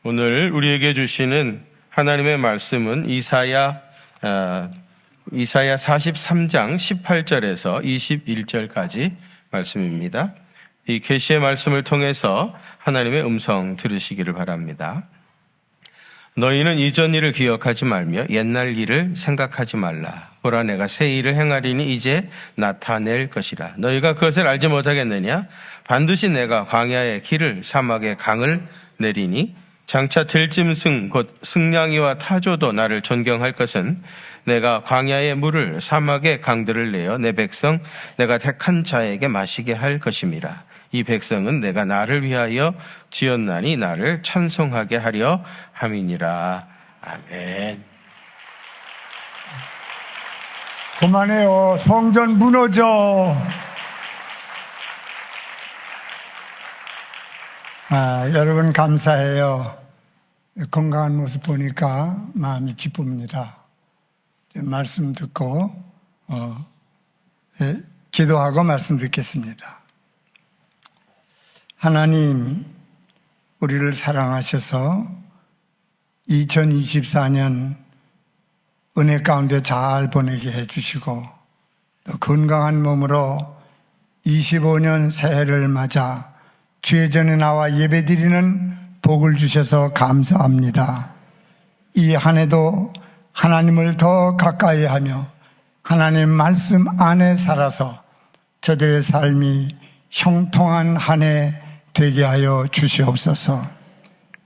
오늘 우리에게 주시는 하나님의 말씀은 이사야 43장 18절에서 21절까지 말씀입니다. 이 계시의 말씀을 통해서 하나님의 음성 들으시기를 바랍니다. 너희는 이전 일을 기억하지 말며 옛날 일을 생각하지 말라. 보라, 내가 새 일을 행하리니 이제 나타낼 것이라. 너희가 그것을 알지 못하겠느냐? 반드시 내가 광야의 길을 사막의 강을 내리니 장차 들짐승 곧 승냥이와 타조도 나를 존경할 것은 내가 광야의 물을 사막의 강들을 내어 내 백성 내가 택한 자에게 마시게 할 것임이라. 이 백성은 내가 나를 위하여 지었나니 나를 찬송하게 하려 함이니라. 아멘. 그만해요. 성전 무너져. 여러분 감사해요. 건강한 모습 보니까 마음이 기쁩니다. 말씀 듣고 기도하고 말씀 듣겠습니다. 하나님, 우리를 사랑하셔서 2024년 은혜 가운데 잘 보내게 해주시고 또 건강한 몸으로 25년 새해를 맞아 주의 전에 나와 예배드리는 복을 주셔서 감사합니다. 이 한 해도 하나님을 더 가까이 하며 하나님 말씀 안에 살아서 저들의 삶이 형통한 한 해 되게 하여 주시옵소서.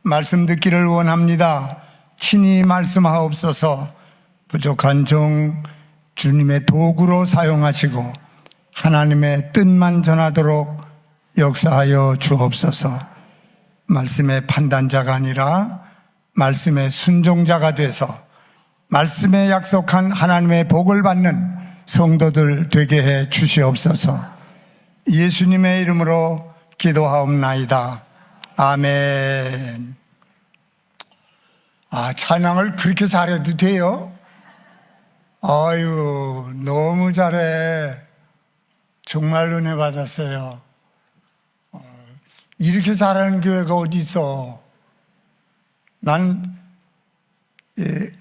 말씀 듣기를 원합니다. 친히 말씀하옵소서. 부족한 종 주님의 도구로 사용하시고 하나님의 뜻만 전하도록 역사하여 주옵소서. 말씀의 판단자가 아니라 말씀의 순종자가 돼서 말씀에 약속한 하나님의 복을 받는 성도들 되게 해 주시옵소서. 예수님의 이름으로 기도하옵나이다. 아멘. 찬양을 그렇게 잘해도 돼요? 아유, 너무 잘해. 정말 은혜 받았어요. 이렇게 잘하는 교회가 어디 있어? 난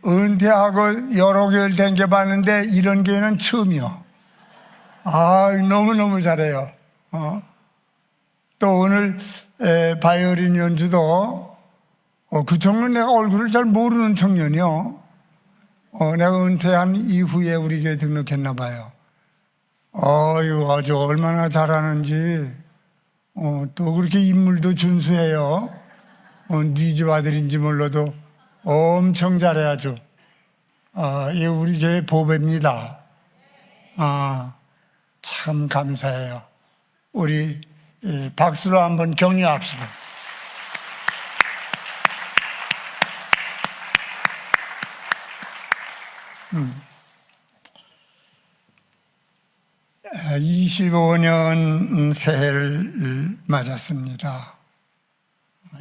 은퇴하고 여러 교회를 댕겨봤는데 이런 교회는 처음이요. 너무너무 잘해요. 또 오늘 바이올린 연주도 그 청년 내가 얼굴을 잘 모르는 청년이요. 내가 은퇴한 이후에 우리 교회 등록했나 봐요. 아주 얼마나 잘하는지. 또 그렇게 인물도 준수해요. 네 집 아들인지 몰라도 엄청 잘해 아주. 이게 우리 교회 보배입니다. 참 감사해요. 우리 박수로 한번 격려합시다. 음. 25년 새해를 맞았습니다.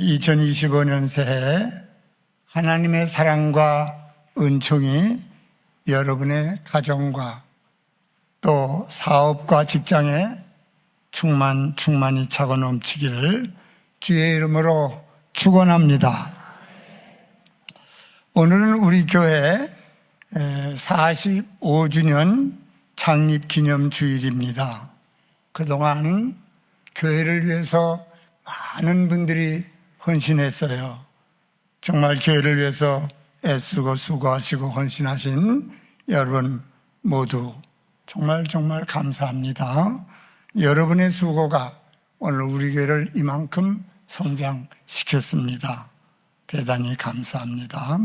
2025년 새해 하나님의 사랑과 은총이 여러분의 가정과 또 사업과 직장에 충만히 차고 넘치기를 주의 이름으로 축원합니다. 오늘은 우리 교회 45주년 창립 기념 주일입니다. 그동안 교회를 위해서 많은 분들이 헌신했어요. 정말 교회를 위해서 애쓰고 수고하시고 헌신하신 여러분 모두 정말 감사합니다. 여러분의 수고가 오늘 우리 교회를 이만큼 성장시켰습니다. 대단히 감사합니다.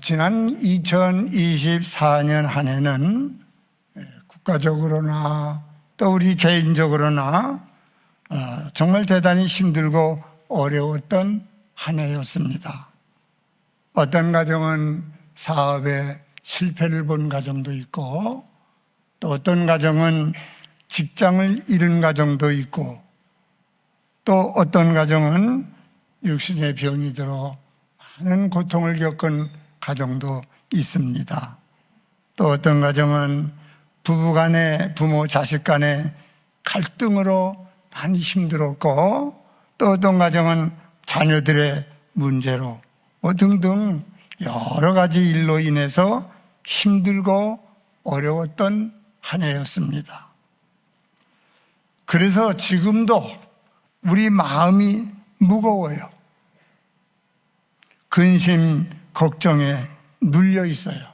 지난 2024년 한 해는 국가적으로나 또 우리 개인적으로나 정말 대단히 힘들고 어려웠던 한 해였습니다. 어떤 가정은 사업에 실패를 본 가정도 있고 또 어떤 가정은 직장을 잃은 가정도 있고 또 어떤 가정은 육신의 병이 들어 많은 고통을 겪은 가정도 있습니다. 또 어떤 가정은 부부 간에, 부모 자식 간에 갈등으로 많이 힘들었고 또 어떤 가정은 자녀들의 문제로 뭐 등등 여러 가지 일로 인해서 힘들고 어려웠던 한 해였습니다. 그래서 지금도 우리 마음이 무거워요. 근심, 걱정에 눌려 있어요.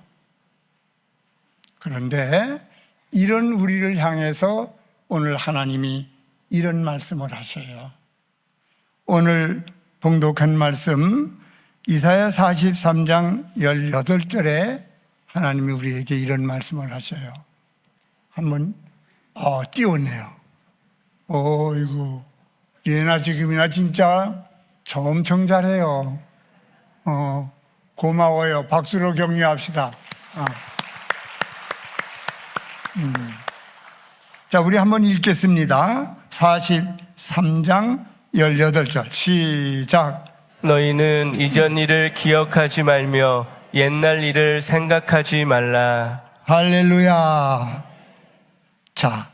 그런데 이런 우리를 향해서 오늘 하나님이 이런 말씀을 하셔요. 오늘 봉독한 말씀 이사야 43장 18절에 하나님이 우리에게 이런 말씀을 하셔요. 한번 띄웠네요. 어이구, 예나 지금이나 진짜 저 엄청 잘해요. 고마워요. 박수로 격려합시다. 자, 우리 한번 읽겠습니다. 43장 18절 시작. 너희는 이전 일을 기억하지 말며 옛날 일을 생각하지 말라. 할렐루야. 자,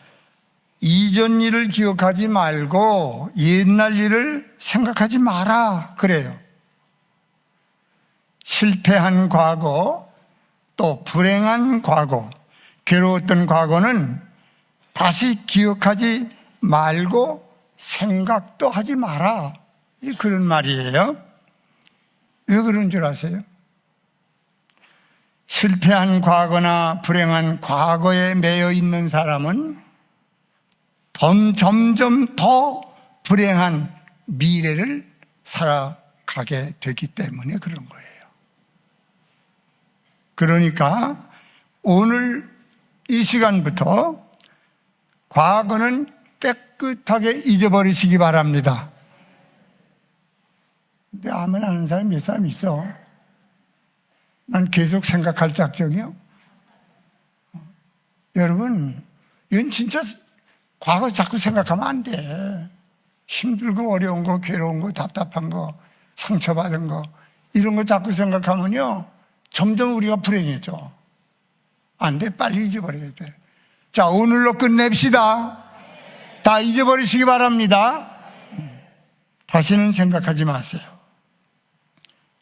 이전 일을 기억하지 말고 옛날 일을 생각하지 마라 그래요. 실패한 과거, 또 불행한 과거, 괴로웠던 과거는 다시 기억하지 말고 생각도 하지 마라. 그런 말이에요. 왜 그런 줄 아세요? 실패한 과거나 불행한 과거에 매여 있는 사람은 점점 더 불행한 미래를 살아가게 되기 때문에 그런 거예요. 그러니까 오늘 이 시간부터 과거는 깨끗하게 잊어버리시기 바랍니다. 근데 아멘 하는 사람이 몇 사람 있어? 난 계속 생각할 작정이요. 여러분, 이건 진짜 과거 자꾸 생각하면 안 돼. 힘들고 어려운 거, 괴로운 거, 답답한 거, 상처받은 거, 이런 거 자꾸 생각하면요, 점점 우리가 불행해져. 안 돼, 빨리 잊어버려야 돼. 자, 오늘로 끝냅시다. 다 잊어버리시기 바랍니다. 다시는 생각하지 마세요.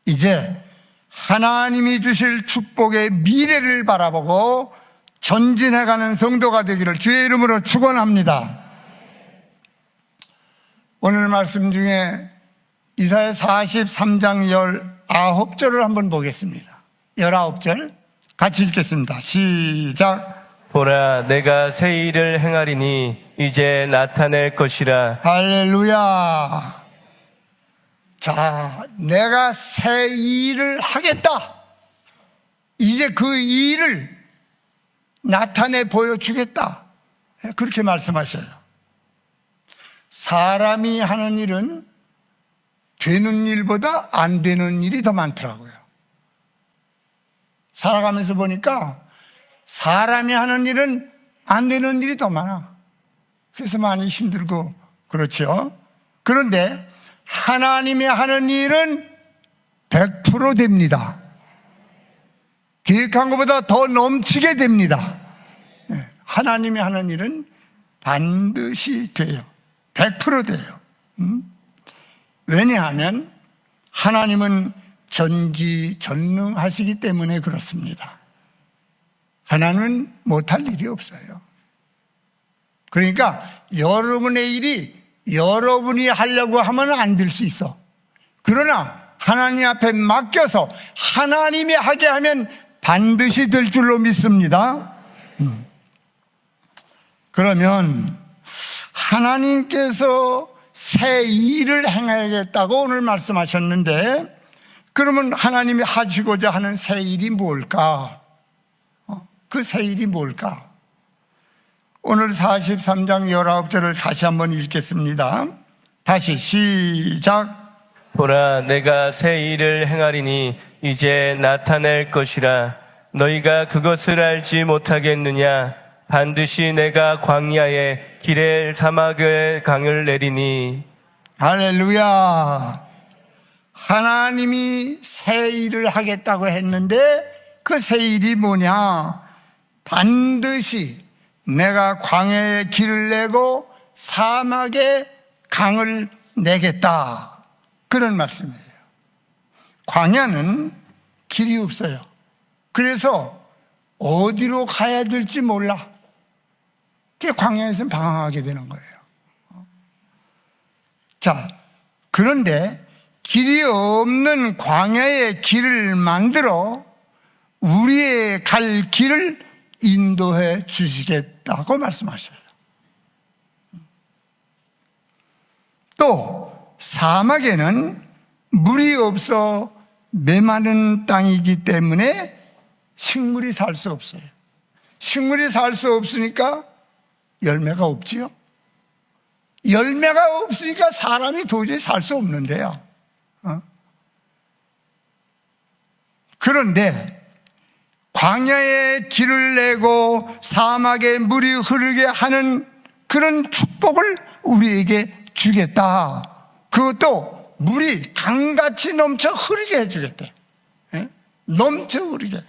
이제 하나님이 주실 축복의 미래를 바라보고 전진해가는 성도가 되기를 주의 이름으로 축원합니다. 오늘 말씀 중에 이사야 43장 19절을 한번 보겠습니다. 19절 같이 읽겠습니다. 시작. 보라, 내가 새 일을 행하리니 이제 나타낼 것이라. 할렐루야. 자, 내가 새 일을 하겠다. 이제 그 일을 나타내 보여주겠다. 그렇게 말씀하셔요. 사람이 하는 일은 되는 일보다 안 되는 일이 더 많더라고요. 살아가면서 보니까 사람이 하는 일은 안 되는 일이 더 많아. 그래서 많이 힘들고 그렇죠. 그런데 하나님이 하는 일은 100% 됩니다. 계획한 것보다 더 넘치게 됩니다. 하나님이 하는 일은 반드시 돼요. 100% 돼요. 왜냐하면 하나님은 전지전능하시기 때문에 그렇습니다. 하나님은 못할 일이 없어요. 그러니까 여러분의 일이 여러분이 하려고 하면 안 될 수 있어. 그러나 하나님 앞에 맡겨서 하나님이 하게 하면 반드시 될 줄로 믿습니다. 그러면 하나님께서 새 일을 행하겠다고 오늘 말씀하셨는데, 그러면 하나님이 하시고자 하는 새 일이 뭘까? 그 새 일이 뭘까? 오늘 43장 19절을 다시 한번 읽겠습니다. 다시 시작. 보라, 내가 새 일을 행하리니 이제 나타낼 것이라. 너희가 그것을 알지 못하겠느냐? 반드시 내가 광야에 기레 사막에 강을 내리니. 할렐루야. 하나님이 새 일을 하겠다고 했는데 그 새 일이 뭐냐? 반드시 내가 광야에 길을 내고 사막에 강을 내겠다. 그런 말씀이에요. 광야는 길이 없어요. 그래서 어디로 가야 될지 몰라. 그게 광야에서 방황하게 되는 거예요. 자, 그런데 길이 없는 광야의 길을 만들어 우리의 갈 길을 인도해 주시겠다고 말씀하셔요. 또 사막에는 물이 없어 메마른 땅이기 때문에 식물이 살 수 없어요. 식물이 살 수 없으니까 열매가 없지요. 열매가 없으니까 사람이 도저히 살 수 없는데요. 그런데 광야에 길을 내고 사막에 물이 흐르게 하는 그런 축복을 우리에게 주겠다. 그것도 물이 강같이 넘쳐 흐르게 해주겠대. 넘쳐 흐르게.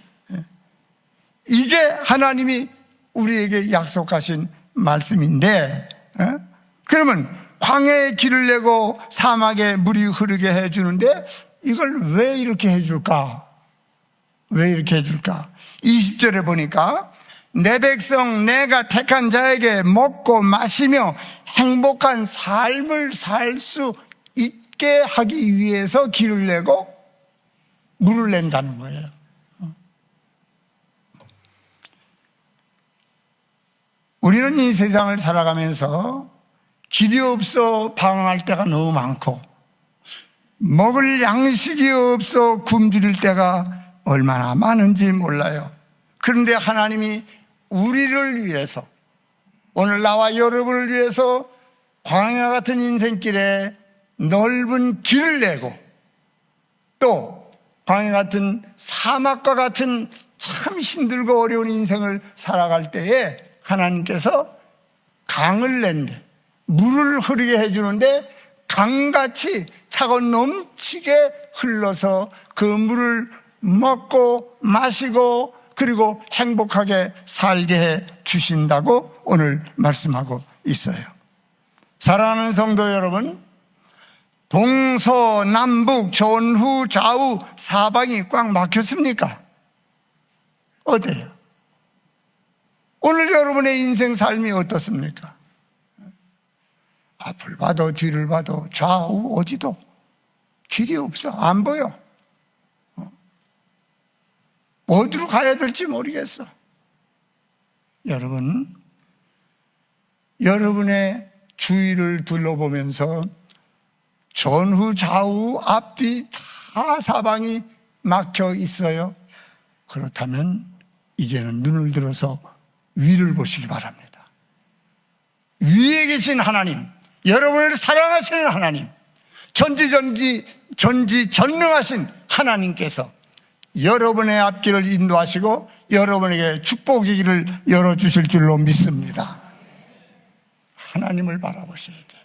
이게 하나님이 우리에게 약속하신 말씀인데, 그러면 광야에 길을 내고 사막에 물이 흐르게 해주는데 이걸 왜 이렇게 해줄까? 왜 이렇게 해줄까? 20절에 보니까 내 백성 내가 택한 자에게 먹고 마시며 행복한 삶을 살 수 있게 하기 위해서 길을 내고 물을 낸다는 거예요. 우리는 이 세상을 살아가면서 길이 없어 방황할 때가 너무 많고 먹을 양식이 없어 굶주릴 때가 얼마나 많은지 몰라요. 그런데 하나님이 우리를 위해서, 오늘 나와 여러분을 위해서 광야 같은 인생길에 넓은 길을 내고 또 광야 같은 사막과 같은 참 힘들고 어려운 인생을 살아갈 때에 하나님께서 강을 낸대, 물을 흐르게 해주는데 강같이 차고 넘치게 흘러서 그 물을 먹고 마시고 그리고 행복하게 살게 해 주신다고 오늘 말씀하고 있어요. 사랑하는 성도 여러분, 동서남북 전후 좌우 사방이 꽉 막혔습니까? 어때요? 오늘 여러분의 인생 삶이 어떻습니까? 앞을 봐도 뒤를 봐도 좌우 어디도 길이 없어. 안 보여. 어디로 가야 될지 모르겠어. 여러분, 여러분의 주위를 둘러보면서 전후 좌우 앞뒤 다 사방이 막혀 있어요. 그렇다면 이제는 눈을 들어서 위를 보시기 바랍니다. 위에 계신 하나님, 여러분을 사랑하시는 하나님, 전지전능하신 하나님께서 여러분의 앞길을 인도하시고 여러분에게 축복의 길을 열어주실 줄로 믿습니다. 하나님을 바라보셔야 돼요.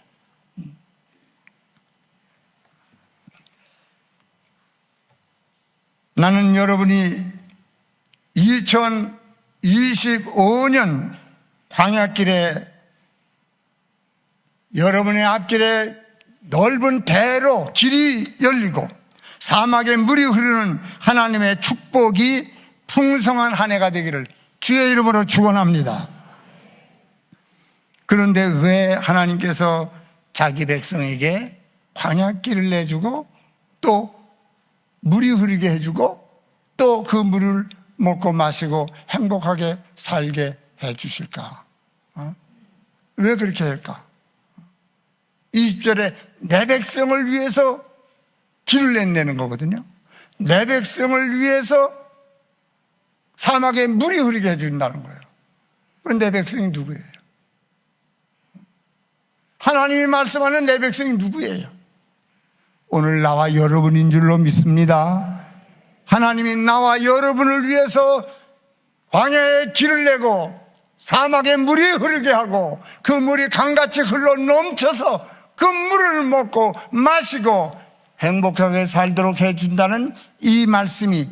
나는 여러분이 2025년 광야길에 여러분의 앞길에 넓은 배로 길이 열리고 사막에 물이 흐르는 하나님의 축복이 풍성한 한 해가 되기를 주의 이름으로 축원합니다. 그런데 왜 하나님께서 자기 백성에게 광야길을 내주고 또 물이 흐르게 해주고 또 그 물을 먹고 마시고 행복하게 살게 해주실까? 왜 그렇게 할까? 20절에 내 백성을 위해서 길을 낸다는 거거든요. 내 백성을 위해서 사막에 물이 흐르게 해준다는 거예요. 그럼 내 백성이 누구예요? 하나님이 말씀하는 내 백성이 누구예요? 오늘 나와 여러분인 줄로 믿습니다. 하나님이 나와 여러분을 위해서 광야에 길을 내고 사막에 물이 흐르게 하고 그 물이 강같이 흘러 넘쳐서 그 물을 먹고 마시고 행복하게 살도록 해준다는 이 말씀이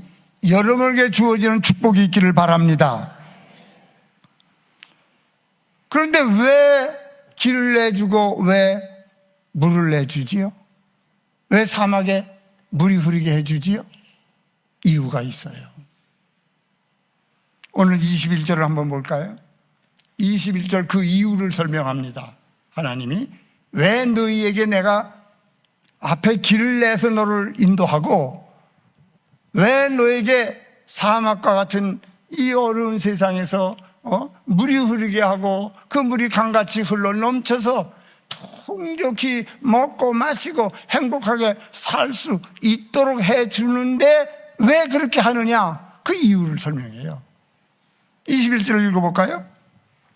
여러분에게 주어지는 축복이 있기를 바랍니다. 그런데 왜 길을 내주고 왜 물을 내주지요? 왜 사막에 물이 흐르게 해주지요? 이유가 있어요. 오늘 21절을 한번 볼까요? 21절 그 이유를 설명합니다. 하나님이 왜 너희에게 내가 앞에 길을 내서 너를 인도하고 왜 너에게 사막과 같은 이 어려운 세상에서 물이 흐르게 하고 그 물이 강같이 흘러 넘쳐서 풍족히 먹고 마시고 행복하게 살 수 있도록 해주는데 왜 그렇게 하느냐? 그 이유를 설명해요. 21절을 읽어볼까요?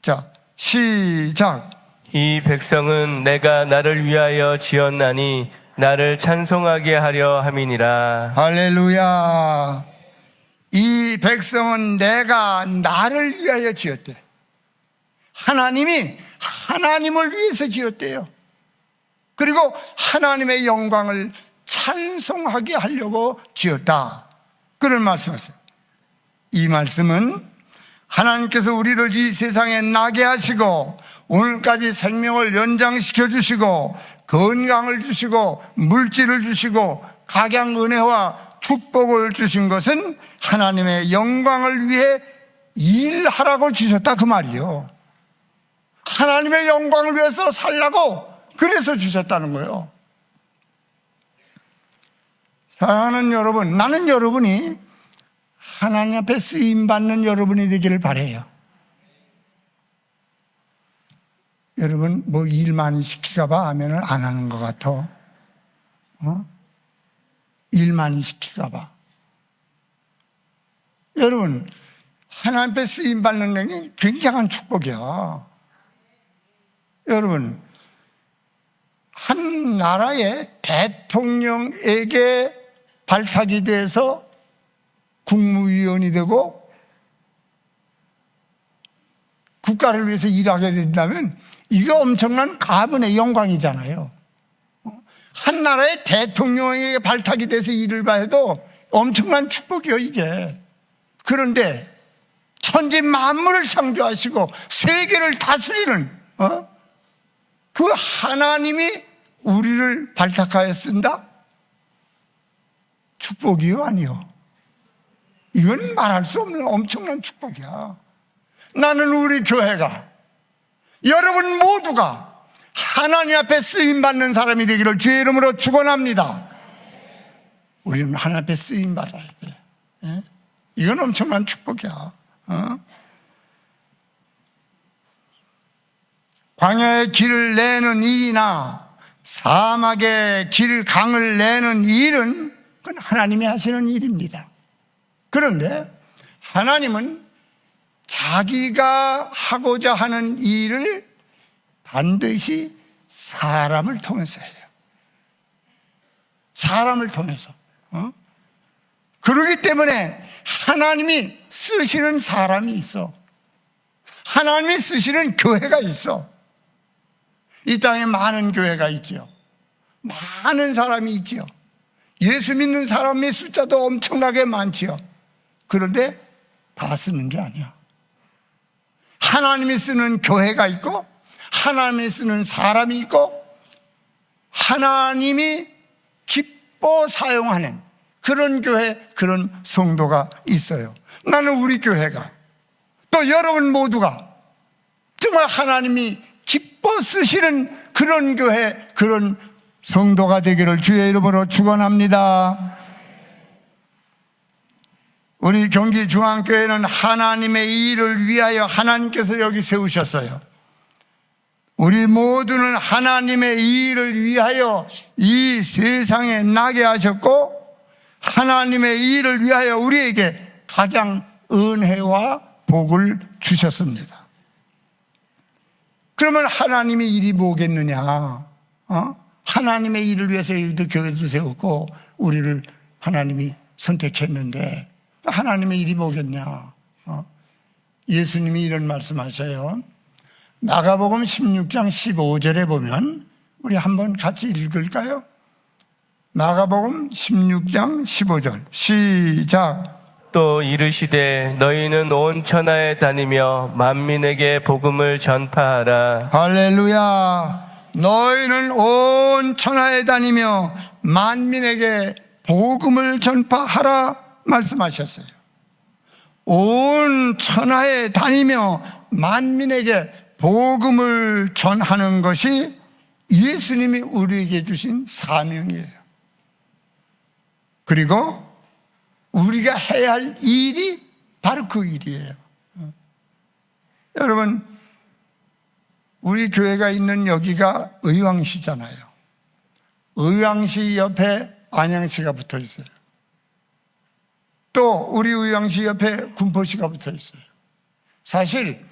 자, 시작. 이 백성은 내가 나를 위하여 지었나니 나를 찬송하게 하려 함이니라. 할렐루야. 이 백성은 내가 나를 위하여 지었대. 하나님이 하나님을 위해서 지었대요. 그리고 하나님의 영광을 찬송하게 하려고 지었다. 그런 말씀하세요. 이 말씀은 하나님께서 우리를 이 세상에 나게 하시고 오늘까지 생명을 연장시켜 주시고 건강을 주시고 물질을 주시고 각양 은혜와 축복을 주신 것은 하나님의 영광을 위해 일하라고 주셨다 그 말이요. 하나님의 영광을 위해서 살라고 그래서 주셨다는 거예요. 사랑하는 여러분, 나는 여러분이 하나님 앞에 쓰임받는 여러분이 되기를 바라요. 여러분 뭐 일 많이 시키가 봐 하면은 안 하는 것 같아. 일 많이 시키가 봐. 여러분 하나님 앞에 쓰임받는 게 굉장한 축복이야. 여러분 한 나라의 대통령에게 발탁이 돼서 국무위원이 되고 국가를 위해서 일하게 된다면 이게 엄청난 가문의 영광이잖아요. 한 나라의 대통령에게 발탁이 돼서 일을 봐야 해도 엄청난 축복이요 이게. 그런데 천지 만물을 창조하시고 세계를 다스리는 그 하나님이 우리를 발탁하였습니다. 축복이요 아니요? 이건 말할 수 없는 엄청난 축복이야. 나는 우리 교회가 여러분 모두가 하나님 앞에 쓰임받는 사람이 되기를 주의 이름으로 축원합니다. 우리는 하나님 앞에 쓰임받아야 돼. 이건 엄청난 축복이야. 광야의 길을 내는 일이나 사막의 강을 내는 일은 그건 하나님이 하시는 일입니다. 그런데 하나님은 자기가 하고자 하는 일을 반드시 사람을 통해서 해요. 사람을 통해서. 그렇기 때문에 하나님이 쓰시는 사람이 있어. 하나님이 쓰시는 교회가 있어. 이 땅에 많은 교회가 있죠. 많은 사람이 있죠. 예수 믿는 사람의 숫자도 엄청나게 많지요. 그런데 다 쓰는 게 아니야. 하나님이 쓰는 교회가 있고 하나님이 쓰는 사람이 있고 하나님이 기뻐 사용하는 그런 교회, 그런 성도가 있어요. 나는 우리 교회가 또 여러분 모두가 정말 하나님이 기뻐 쓰시는 그런 교회, 그런 성도가 되기를 주의 이름으로 축원합니다. 우리 경기중앙교회는 하나님의 일을 위하여 하나님께서 여기 세우셨어요. 우리 모두는 하나님의 일을 위하여 이 세상에 나게 하셨고 하나님의 일을 위하여 우리에게 각양 은혜와 복을 주셨습니다. 그러면 하나님의 일이 뭐겠느냐? 하나님의 일을 위해서 여기도 교회도 세웠고 우리를 하나님이 선택했는데 하나님의 일이 뭐겠냐? 예수님이 이런 말씀하셔요. 마가복음 16장 15절에 보면 우리 한번 같이 읽을까요? 마가복음 16장 15절 시작. 또 이르시되 너희는 온 천하에 다니며 만민에게 복음을 전파하라. 할렐루야. 너희는 온 천하에 다니며 만민에게 복음을 전파하라 말씀하셨어요. 온 천하에 다니며 만민에게 복음을 전하는 것이 예수님이 우리에게 주신 사명이에요. 그리고 우리가 해야 할 일이 바로 그 일이에요. 여러분, 우리 교회가 있는 여기가 의왕시잖아요. 의왕시 옆에 안양시가 붙어 있어요. 또 우리 의왕시 옆에 군포시가 붙어 있어요. 사실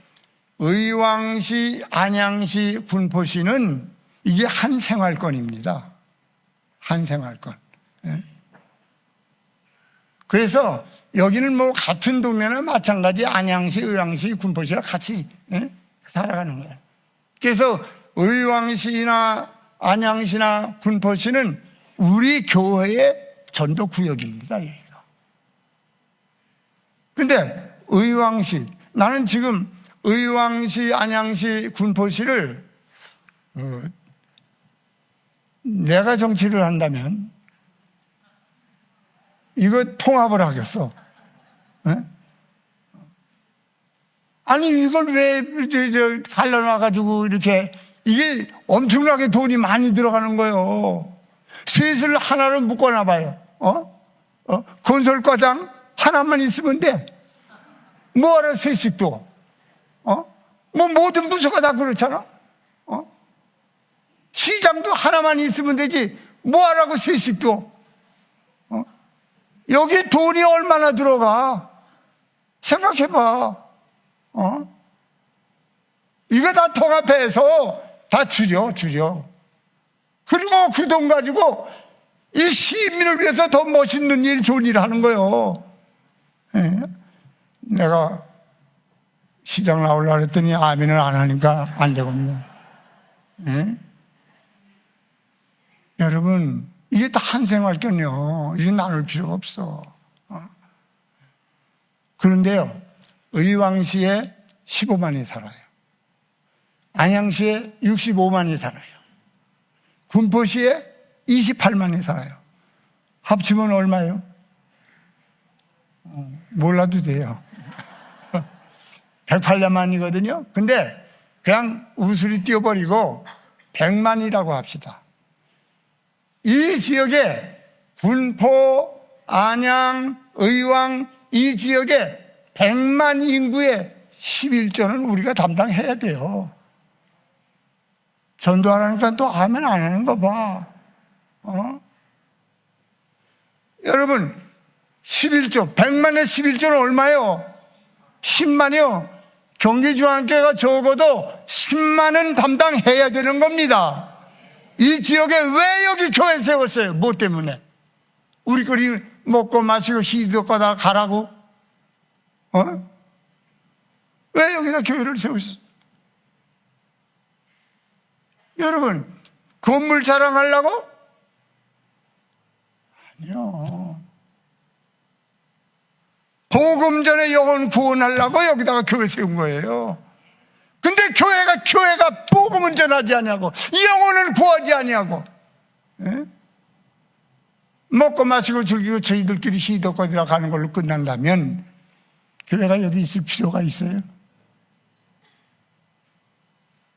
의왕시, 안양시, 군포시는 이게 한 생활권입니다. 한 생활권. 그래서 여기는 뭐 같은 동네나 마찬가지 안양시, 의왕시, 군포시가 같이 살아가는 거예요. 그래서 의왕시나 안양시나 군포시는 우리 교회의 전도 구역입니다. 여기가. 근데 의왕시, 나는 지금 의왕시, 안양시, 군포시를 내가 정치를 한다면 이거 통합을 하겠어. 아니 이걸 왜 갈라놔가지고 이렇게, 이게 엄청나게 돈이 많이 들어가는 거예요. 셋을 하나로 묶어놔봐요. 건설과장 하나만 있으면 돼. 뭐하러 셋씩 또? 뭐 모든 부서가 다 그렇잖아. 시장도 하나만 있으면 되지. 뭐하라고 셋씩 또? 여기에 돈이 얼마나 들어가? 생각해봐. 이거 다 통합해서 다 줄여. 그리고 그 돈 가지고 이 시민을 위해서 더 멋있는 일, 좋은 일 하는 거예요. 내가 시장 나오려고 했더니 아멘을 안 하니까 안 되거든요. 여러분, 이게 다 한 생활권이요. 이게 나눌 필요가 없어. 그런데요, 의왕시에 15만이 살아요. 안양시에 65만이 살아요. 군포시에 28만이 살아요. 합치면 얼마예요? 몰라도 돼요. 108만이거든요. 근데 그냥 우스리 띄워버리고 100만이라고 합시다. 이 지역에 군포, 안양, 의왕 이 지역에 100만 인구의 11조는 우리가 담당해야 돼요. 전도하라니까 또 아멘 안 하는 거 봐. 여러분, 11조, 100만의 11조는 얼마예요? 10만이요. 경기중앙교회가 적어도 10만은 담당해야 되는 겁니다. 이 지역에 왜 여기 교회 세웠어요? 뭐 때문에? 우리 거리 먹고 마시고 시도 거다 가라고? 왜 여기다 교회를 세웠어요? 여러분, 건물 자랑하려고? 아니요. 복음 전에 영혼 구원하려고 여기다가 교회 세운 거예요. 근데 교회가 복음은 전하지 아니하고 영혼을 구하지 아니하고, 먹고 마시고 즐기고 저희들끼리 시도거리라 가는 걸로 끝난다면 교회가 여기 있을 필요가 있어요?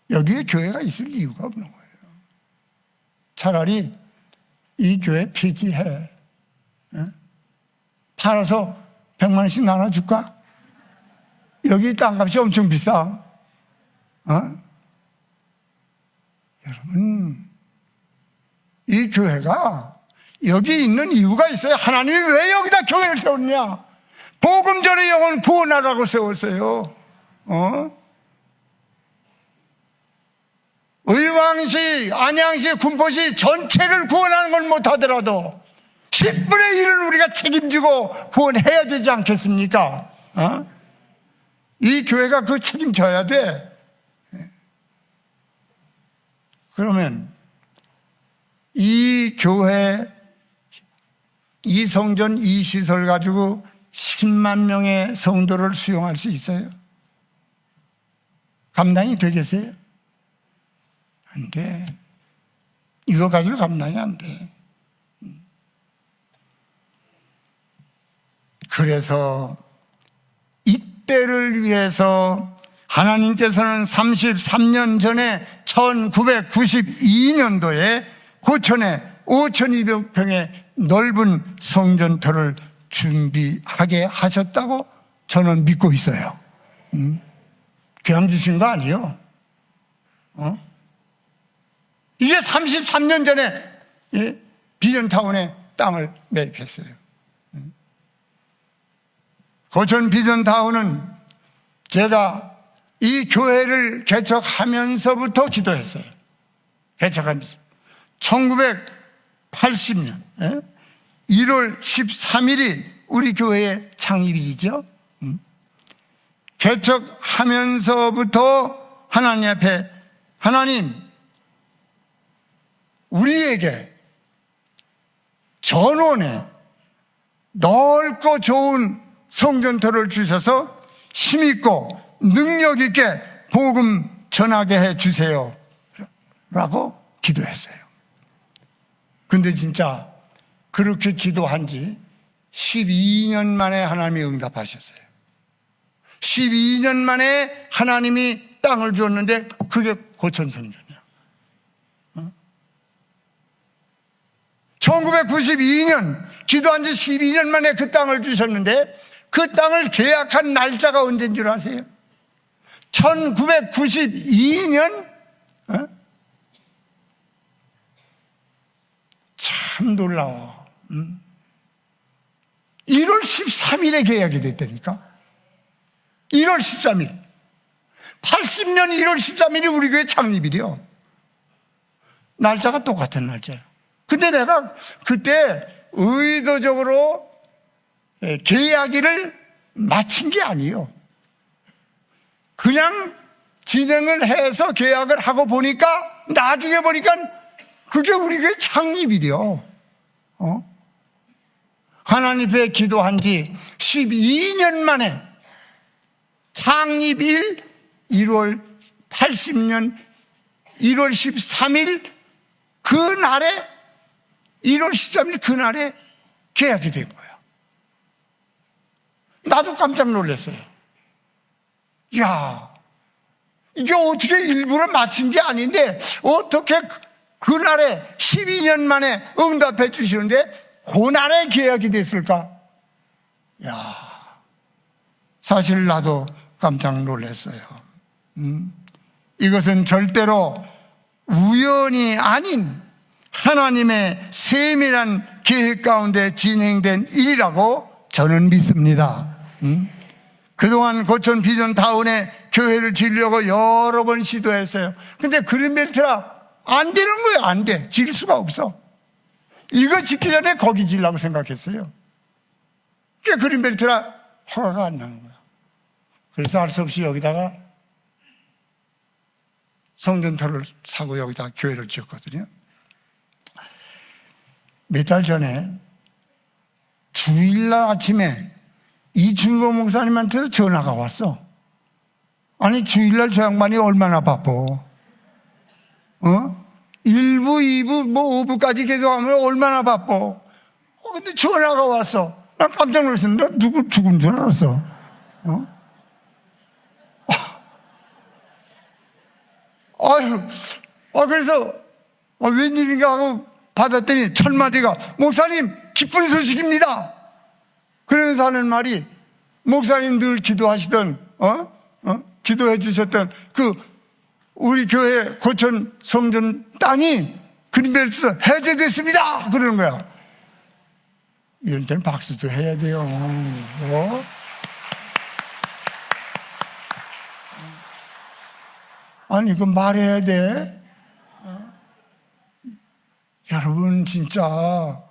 여기에 교회가 있을 이유가 없는 거예요. 차라리 이 교회 폐지해. 팔아서 100만 원씩 나눠줄까? 여기 땅값이 엄청 비싸. 여러분, 이 교회가 여기 있는 이유가 있어요. 하나님이 왜 여기다 교회를 세웠냐? 복음 전에 영혼 구원하라고 세웠어요. 의왕시, 안양시, 군포시 전체를 구원하는 건 못하더라도 10분의 1을 우리가 책임지고 구원해야 되지 않겠습니까? 이 교회가 그 책임져야 돼. 그러면 이 교회, 이 성전, 이 시설 가지고 10만 명의 성도를 수용할 수 있어요? 감당이 되겠어요? 안 돼. 이거 가지고 감당이 안 돼. 그래서 이때를 위해서 하나님께서는 33년 전에 1992년도에 고천에 5,200평의 넓은 성전터를 준비하게 하셨다고 저는 믿고 있어요. 그냥 주신 거 아니에요. 이게 33년 전에 비전타운에 땅을 매입했어요. 고천 비전타운은 제가 이 교회를 개척하면서부터 기도했어요. 개척하면서 1980년 1월 13일이 우리 교회의 창립일이죠. 개척하면서부터 하나님 앞에, 하나님 우리에게 전원에 넓고 좋은 성전터를 주셔서 힘있고 능력있게 복음 전하게 해주세요 라고 기도했어요. 근데 진짜 그렇게 기도한 지 12년 만에 하나님이 응답하셨어요. 12년 만에 하나님이 땅을 주었는데 그게 고천성전이야. 1992년 기도한 지 12년 만에 그 땅을 주셨는데 그 땅을 계약한 날짜가 언제인 줄 아세요? 1992년 참 놀라워. 1월 13일에 계약이 됐다니까. 1월 13일 80년 1월 13일이 우리 교회 창립일이요. 날짜가 똑같은 날짜예요. 근데 내가 그때 의도적으로 계약일을 마친 게 아니에요. 그냥 진행을 해서 계약을 하고 보니까 나중에 보니까 그게 우리 교회 창립일이요. 하나님 앞에 기도한 지 12년 만에 창립일 1월 80년 1월 13일 그날에 1월 13일 그날에 계약이 된 거야. 나도 깜짝 놀랐어요. 야, 이게 어떻게 일부러 마친 게 아닌데 어떻게 그날에 12년 만에 응답해 주시는데 그날에 계약이 됐을까? 야, 사실 나도 깜짝 놀랐어요. 이것은 절대로 우연이 아닌 하나님의 세밀한 계획 가운데 진행된 일이라고 저는 믿습니다. 그동안 고천 비전타운에 교회를 지으려고 여러 번 시도했어요. 근데 그린벨트라 안 되는 거예요. 안 돼. 지을 수가 없어. 이거 짓기 전에 거기 지으려고 생각했어요. 그게 그린벨트라 허가가 안 나는 거야. 그래서 할 수 없이 여기다가 성전터를 사고 여기다가 교회를 지었거든요. 몇 달 전에 주일날 아침에 이춘거 목사님한테서 전화가 왔어. 아니 주일날 저 양반이 얼마나 바빠. 1부, 2부, 뭐 5부까지 계속하면 얼마나 바빠. 근데 전화가 왔어. 난 깜짝 놀랐어. 나 누구 죽은 줄 알았어. 그래서 웬일인가 하고 받았더니 첫 마디가 목사님 기쁜 소식입니다. 그러면서 하는 말이 목사님 늘 기도하시던 기도해 주셨던 그 우리 교회 고천 성전 땅이 그린벨트 해제됐습니다. 그러는 거야. 이럴 때는 박수도 해야 돼요. 아니 이거 말해야 돼. 여러분 진짜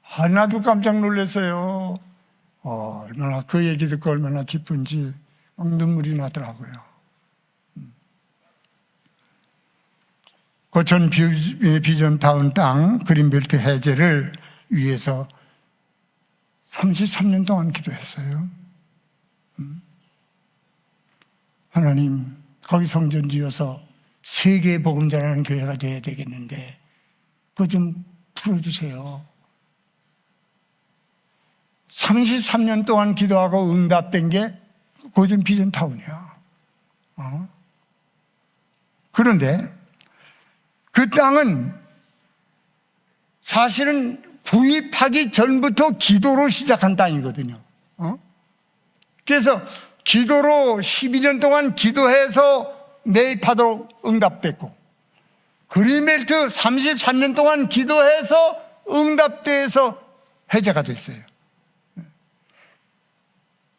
하나도 깜짝 놀랐어요. 얼마나 그 얘기 듣고 얼마나 기쁜지 막 눈물이 나더라고요. 고천 비전타운 땅 그린벨트 해제를 위해서 33년 동안 기도했어요. 하나님 거기 성전 지어서 세계 복음 전하는 교회가 돼야 되겠는데 그거 좀 풀어주세요. 33년 동안 기도하고 응답된 게 고전 비전타운이야. 그런데 그 땅은 사실은 구입하기 전부터 기도로 시작한 땅이거든요. 그래서 기도로 12년 동안 기도해서 매입하도록 응답됐고, 그린벨트 33년 동안 기도해서 응답돼서 해제가 됐어요.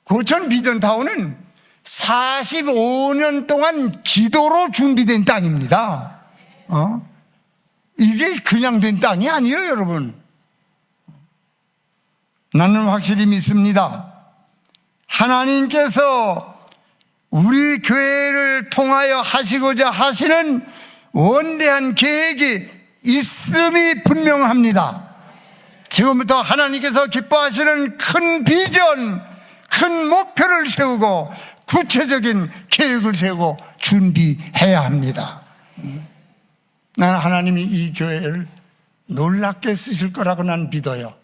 고천 비전타운은 45년 동안 기도로 준비된 땅입니다. 이게 그냥 된 땅이 아니에요, 여러분. 나는 확실히 믿습니다. 하나님께서 우리 교회를 통하여 하시고자 하시는 원대한 계획이 있음이 분명합니다. 지금부터 하나님께서 기뻐하시는 큰 비전, 큰 목표를 세우고 구체적인 계획을 세우고 준비해야 합니다. 나는 하나님이 이 교회를 놀랍게 쓰실 거라고 난 믿어요.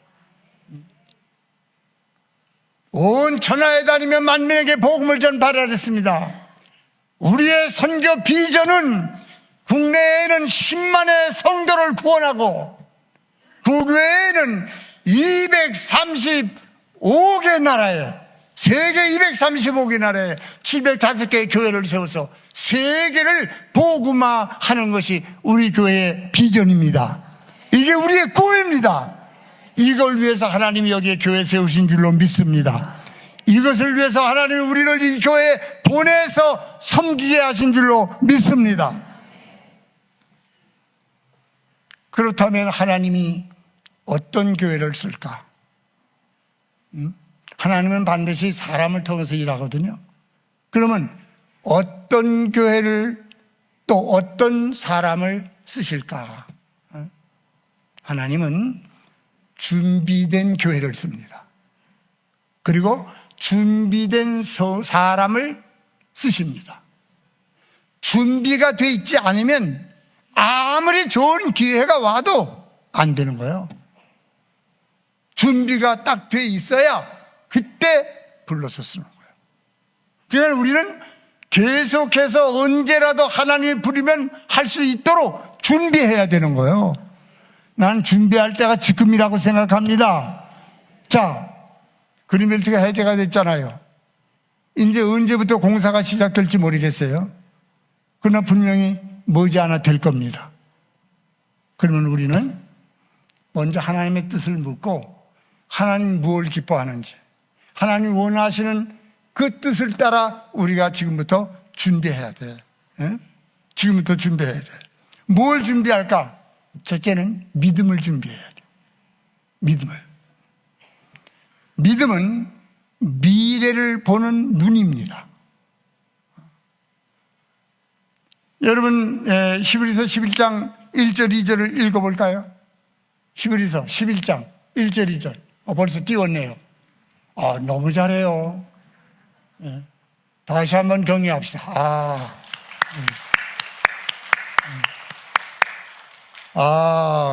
온 천하에 다니며 만민에게 복음을 전파하라 했습니다. 우리의 선교 비전은 국내에는 10만의 성도를 구원하고 국외에는 235개 나라에, 세계 235개 나라에 705개의 교회를 세워서 세계를 복음화하는 것이 우리 교회의 비전입니다. 이게 우리의 꿈입니다. 이걸 위해서 하나님이 여기에 교회 세우신 줄로 믿습니다. 이것을 위해서 하나님이 우리를 이 교회에 보내서 섬기게 하신 줄로 믿습니다. 그렇다면 하나님이 어떤 교회를 쓸까? 하나님은 반드시 사람을 통해서 일하거든요. 그러면 어떤 교회를 또 어떤 사람을 쓰실까? 하나님은 준비된 교회를 씁니다. 그리고 준비된 사람을 쓰십니다. 준비가 돼 있지 않으면 아무리 좋은 기회가 와도 안 되는 거예요. 준비가 딱 돼 있어야 그때 불러서 쓰는 거예요. 그러니까 우리는 계속해서 언제라도 하나님이 부르면 할 수 있도록 준비해야 되는 거예요. 난 준비할 때가 지금이라고 생각합니다. 자, 그린벨트가 해제가 됐잖아요. 이제 언제부터 공사가 시작될지 모르겠어요. 그러나 분명히 머지않아 될 겁니다. 그러면 우리는 먼저 하나님의 뜻을 묻고 하나님 무엇을 기뻐하는지, 하나님 원하시는 그 뜻을 따라 우리가 지금부터 준비해야 돼. 지금부터 준비해야 돼. 뭘 준비할까? 첫째는 믿음을 준비해야 돼. 믿음은 미래를 보는 눈입니다. 여러분, 히브리서 11장 1절 2절을 읽어볼까요? 히브리서 11장 1절 2절. 벌써 띄웠네요. 너무 잘해요. 다시 한번 격려합시다.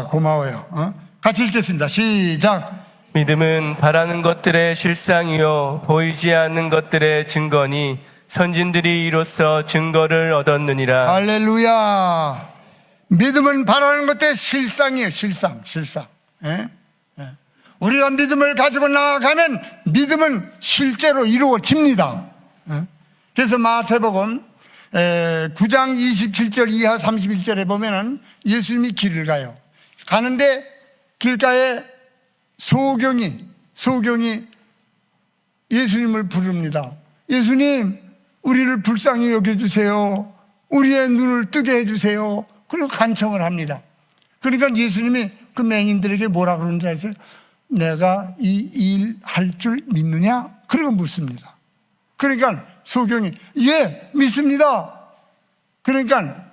고마워요. 같이 읽겠습니다. 시작. 믿음은 바라는 것들의 실상이요 보이지 않는 것들의 증거니 선진들이 이로써 증거를 얻었느니라. 할렐루야. 믿음은 바라는 것들의 실상이에요. 실상. 우리가 믿음을 가지고 나아가면 믿음은 실제로 이루어집니다. 그래서 마태복음 9장 27절 이하 31절에 보면은 예수님이 길을 가요. 가는데 길가에 소경이 예수님을 부릅니다. 예수님, 우리를 불쌍히 여겨주세요. 우리의 눈을 뜨게 해주세요. 그리고 간청을 합니다. 그러니까 예수님이 그 맹인들에게 뭐라 그러는지 아세요? 내가 이 일 할 줄 믿느냐? 그리고 묻습니다. 그러니까 소경이 예, 믿습니다. 그러니까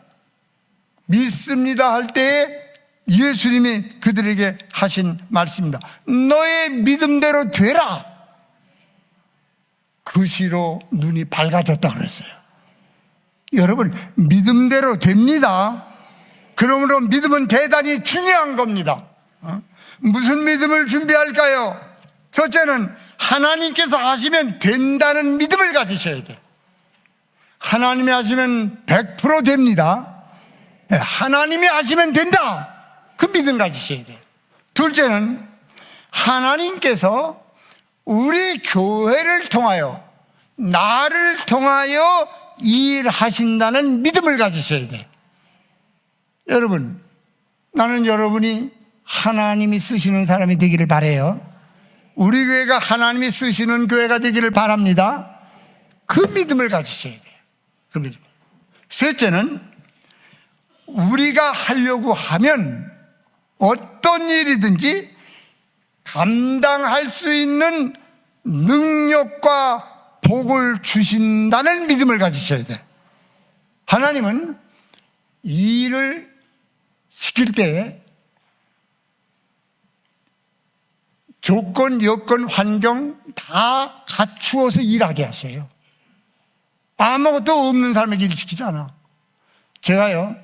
믿습니다 할 때에 예수님이 그들에게 하신 말씀입니다. 너의 믿음대로 되라. 그 시로 눈이 밝아졌다 그랬어요. 여러분, 믿음대로 됩니다. 그러므로 믿음은 대단히 중요한 겁니다. 무슨 믿음을 준비할까요? 첫째는 하나님께서 하시면 된다는 믿음을 가지셔야 돼요. 하나님이 하시면 100% 됩니다. 하나님이 하시면 된다. 그 믿음 가지셔야 돼요. 둘째는 하나님께서 우리 교회를 통하여, 나를 통하여 일하신다는 믿음을 가지셔야 돼요. 여러분, 나는 여러분이 하나님이 쓰시는 사람이 되기를 바라요. 우리 교회가 하나님이 쓰시는 교회가 되기를 바랍니다. 그 믿음을 가지셔야 돼요. 그 믿음. 셋째는 우리가 하려고 하면 어떤 일이든지 감당할 수 있는 능력과 복을 주신다는 믿음을 가지셔야 돼요. 하나님은 이 일을 시킬 때 조건, 여건, 환경 다 갖추어서 일하게 하셔요. 아무것도 없는 사람에게 일 시키잖아. 제가요,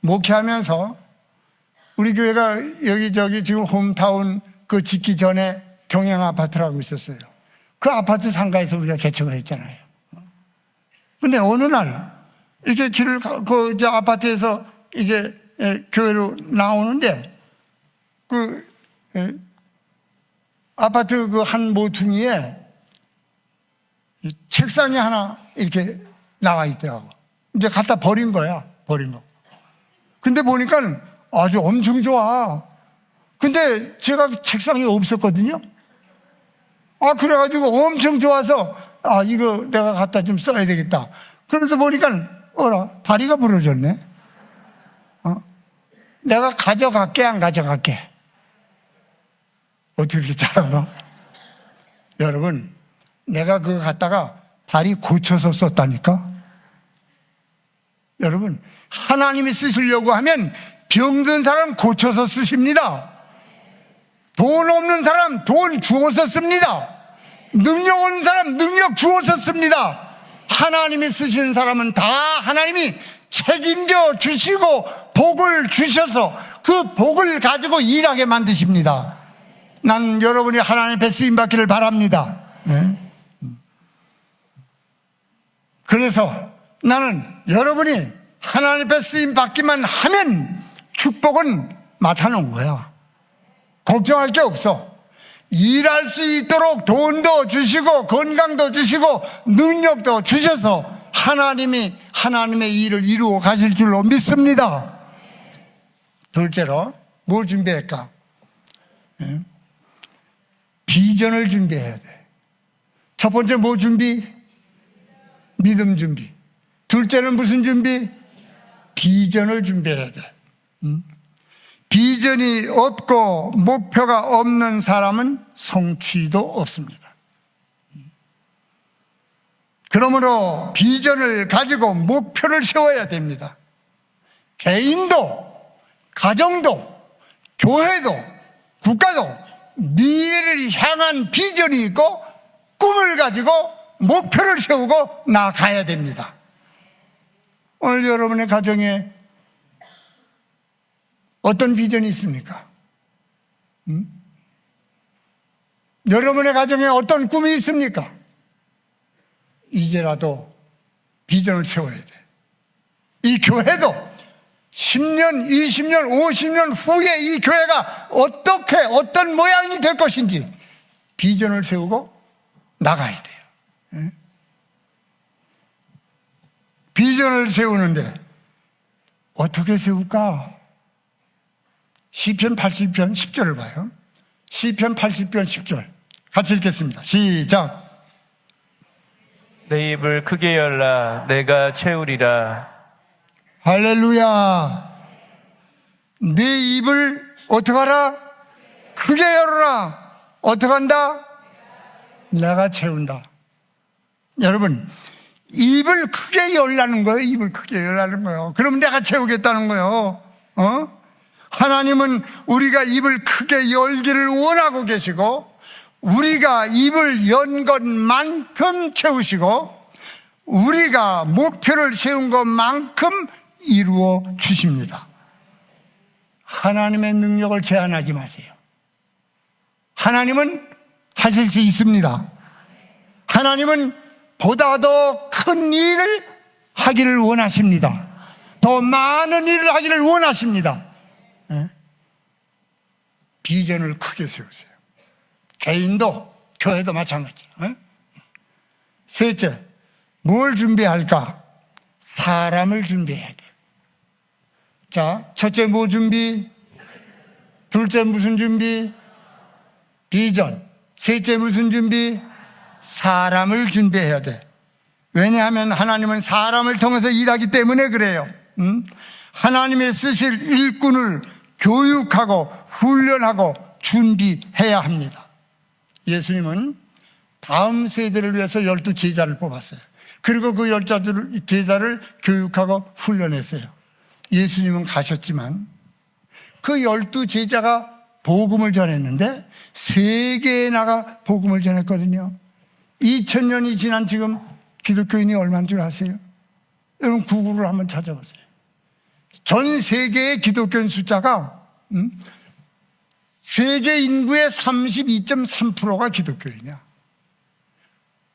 목회하면서 우리 교회가 여기저기 지금 홈타운 그 짓기 전에 경영 아파트라고 있었어요. 그 아파트 상가에서 우리가 개척을 했잖아요. 근데 어느 날 이렇게 길을 그 아파트에서 이제 교회로 나오는데 아파트 그 한 모퉁이에 책상이 하나 이렇게 나와 있더라고. 이제 갖다 버린 거야. 버린 거. 근데 보니까 아주 엄청 좋아. 근데 제가 책상이 없었거든요. 그래가지고 엄청 좋아서 이거 내가 갖다 좀 써야 되겠다. 그래서 보니까 다리가 부러졌네. 내가 가져갈게, 안 가져갈게? 어떻게 이렇게 잘 알아? 여러분, 내가 그거 갖다가 다리 고쳐서 썼다니까? 여러분, 하나님이 쓰시려고 하면 병든 사람 고쳐서 쓰십니다. 돈 없는 사람 돈 주어서 씁니다. 능력 없는 사람 능력 주어서 씁니다. 하나님이 쓰시는 사람은 다 하나님이 책임져 주시고 복을 주셔서 그 복을 가지고 일하게 만드십니다. 난 여러분이 하나님 앞에 쓰임받기를 바랍니다. 그래서 나는 여러분이 하나님 앞에 쓰임받기만 하면 축복은 맡아놓은 거야. 걱정할 게 없어. 일할 수 있도록 돈도 주시고 건강도 주시고 능력도 주셔서 하나님이 하나님의 일을 이루어 가실 줄로 믿습니다. 둘째로 뭐 준비할까? 비전을 준비해야 돼. 첫 번째 뭐 준비? 믿음 준비. 둘째는 무슨 준비? 비전을 준비해야 돼. 비전이 없고 목표가 없는 사람은 성취도 없습니다. 그러므로 비전을 가지고 목표를 세워야 됩니다. 개인도, 가정도, 교회도, 국가도 미래를 향한 비전이 있고 꿈을 가지고 목표를 세우고 나아가야 됩니다. 오늘 여러분의 가정에 어떤 비전이 있습니까? 여러분의 가정에 어떤 꿈이 있습니까? 이제라도 비전을 세워야 돼. 이 교회도 10년, 20년, 50년 후에 이 교회가 어떻게 어떤 모양이 될 것인지 비전을 세우고 나가야 돼요. 비전을 세우는데 어떻게 세울까? 시편 80편 10절을 봐요. 시편 80편 10절 같이 읽겠습니다. 시작. 내 입을 크게 열라 내가 채우리라. 할렐루야. 내 입을 어떻게 하라? 크게 열어라. 어떻게 한다? 내가 채운다. 여러분, 입을 크게 열라는 거예요. 입을 크게 열라는 거예요. 그럼 내가 채우겠다는 거예요. 하나님은 우리가 입을 크게 열기를 원하고 계시고 우리가 입을 연 것만큼 채우시고 우리가 목표를 세운 것만큼 이루어 주십니다. 하나님의 능력을 제한하지 마세요. 하나님은 하실 수 있습니다. 하나님은 보다 더 큰 일을 하기를 원하십니다. 더 많은 일을 하기를 원하십니다. 비전을 크게 세우세요. 개인도 교회도 마찬가지예요. 셋째, 뭘 준비할까? 사람을 준비해야 돼요. 자, 첫째 뭐 준비? 둘째 무슨 준비? 비전. 셋째 무슨 준비? 사람을 준비해야 돼. 왜냐하면 하나님은 사람을 통해서 일하기 때문에 그래요. 하나님의 쓰실 일꾼을 교육하고 훈련하고 준비해야 합니다. 예수님은 다음 세대를 위해서 12 제자를 뽑았어요. 그리고 그 10 제자를 교육하고 훈련했어요. 예수님은 가셨지만 그 12 제자가 복음을 전했는데 세계에 나가 복음을 전했거든요. 2000년이 지난 지금 기독교인이 얼마인 줄 아세요? 여러분 구글을 한번 찾아보세요. 전 세계의 기독교인 숫자가 세계 인구의 32.3%가 기독교인이야.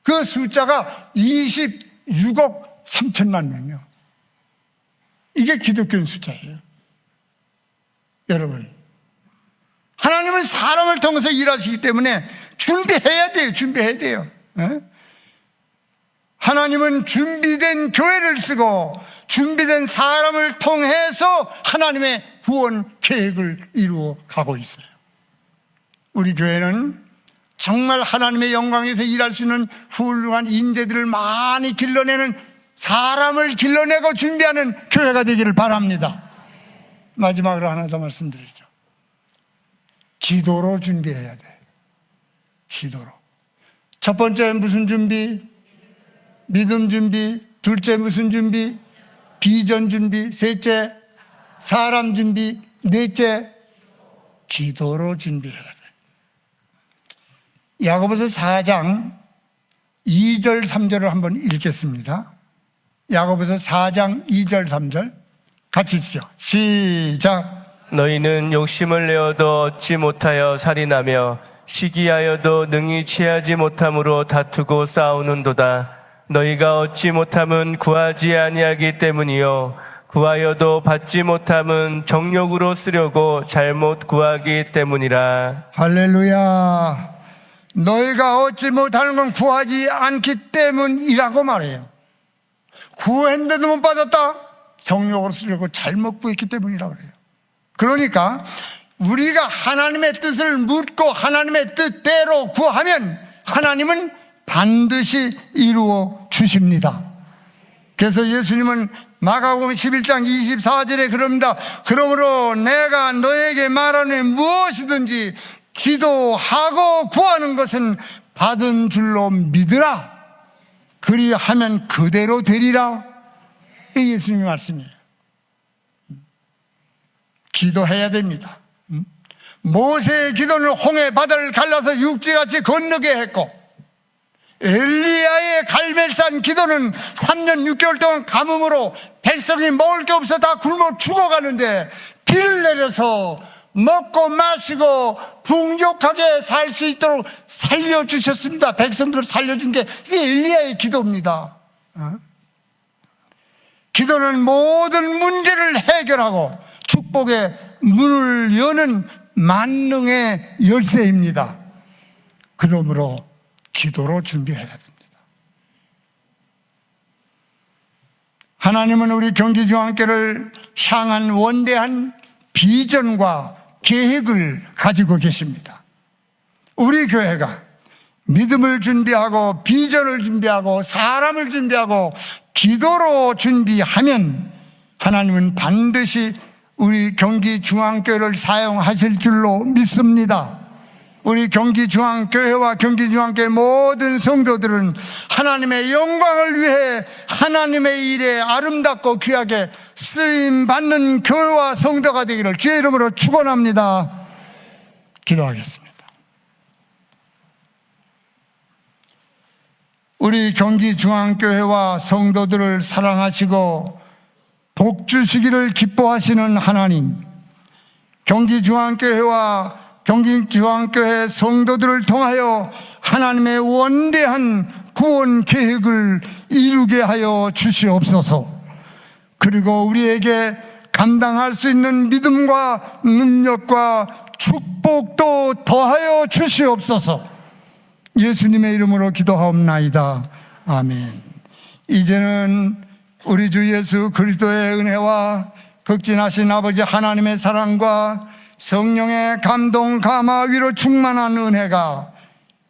그 숫자가 26억 3천만 명이요. 이게 기독교인 숫자예요. 여러분, 하나님은 사람을 통해서 일하시기 때문에 준비해야 돼요. 준비해야 돼요. 하나님은 준비된 교회를 쓰고 준비된 사람을 통해서 하나님의 구원 계획을 이루어 가고 있어요. 우리 교회는 정말 하나님의 영광에서 일할 수 있는 훌륭한 인재들을 많이 길러내는, 사람을 길러내고 준비하는 교회가 되기를 바랍니다. 마지막으로 하나 더 말씀드리죠. 기도로 준비해야 돼. 기도로. 첫 번째 무슨 준비? 믿음 준비. 둘째 무슨 준비? 비전 준비. 셋째 사람 준비. 넷째 기도로 준비해야 돼. 야고보서 4장 2절 3절을 한번 읽겠습니다. 야고보서 4장 2절 3절 같이 읽죠. 시작. 너희는 욕심을 내어도 얻지 못하여 살인하며 시기하여도 능히 취하지 못함으로 다투고 싸우는도다. 너희가 얻지 못함은 구하지 아니하기 때문이요 구하여도 받지 못함은 정욕으로 쓰려고 잘못 구하기 때문이라. 할렐루야. 너희가 얻지 못하는 건 구하지 않기 때문이라고 말해요. 구했는데도 못 받았다? 정욕으로 쓰려고 잘못 구했기 때문이라고 그래요. 그러니까 우리가 하나님의 뜻을 묻고 하나님의 뜻대로 구하면 하나님은 반드시 이루어 주십니다. 그래서 예수님은 마가복음 11장 24절에 그럽니다. 그러므로 내가 너에게 말하는 무엇이든지 기도하고 구하는 것은 받은 줄로 믿으라. 그리하면 그대로 되리라. 이 예수님의 말씀이에요. 기도해야 됩니다. 모세의 기도는 홍해 바다를 갈라서 육지같이 건너게 했고, 엘리야의 갈멜산 기도는 3년 6개월 동안 가뭄으로 백성이 먹을 게 없어 다 굶어 죽어가는데 비를 내려서 먹고 마시고 풍족하게 살 수 있도록 살려주셨습니다. 백성들을 살려준 게 이게 엘리야의 기도입니다. 기도는 모든 문제를 해결하고 축복의 문을 여는 만능의 열쇠입니다. 그러므로 기도로 준비해야 됩니다. 하나님은 우리 경기중앙교회를 향한 원대한 비전과 계획을 가지고 계십니다. 우리 교회가 믿음을 준비하고 비전을 준비하고 사람을 준비하고 기도로 준비하면 하나님은 반드시 우리 경기중앙교회를 사용하실 줄로 믿습니다. 우리 경기중앙교회와 경기중앙교회 모든 성도들은 하나님의 영광을 위해 하나님의 일에 아름답고 귀하게 쓰임받는 교회와 성도가 되기를 주의 이름으로 축원합니다. 기도하겠습니다. 우리 경기중앙교회와 성도들을 사랑하시고 복주시기를 기뻐하시는 하나님, 경기중앙교회와 경기중앙교회 성도들을 통하여 하나님의 원대한 구원 계획을 이루게 하여 주시옵소서. 그리고 우리에게 감당할 수 있는 믿음과 능력과 축복도 더하여 주시옵소서. 예수님의 이름으로 기도하옵나이다. 아멘. 이제는 우리 주 예수 그리스도의 은혜와 극진하신 아버지 하나님의 사랑과 성령의 감동, 감화, 위로 충만한 은혜가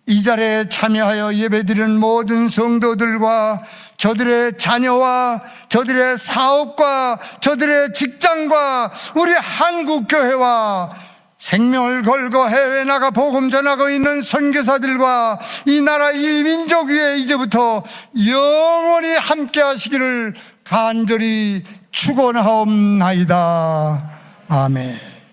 이 자리에 참여하여 예배드리는 모든 성도들과 저들의 자녀와 저들의 사업과 저들의 직장과 우리 한국교회와 생명을 걸고 해외 나가 복음 전하고 있는 선교사들과 이 나라 이 민족 위에 이제부터 영원히 함께 하시기를 간절히 축원하옵나이다. 아멘.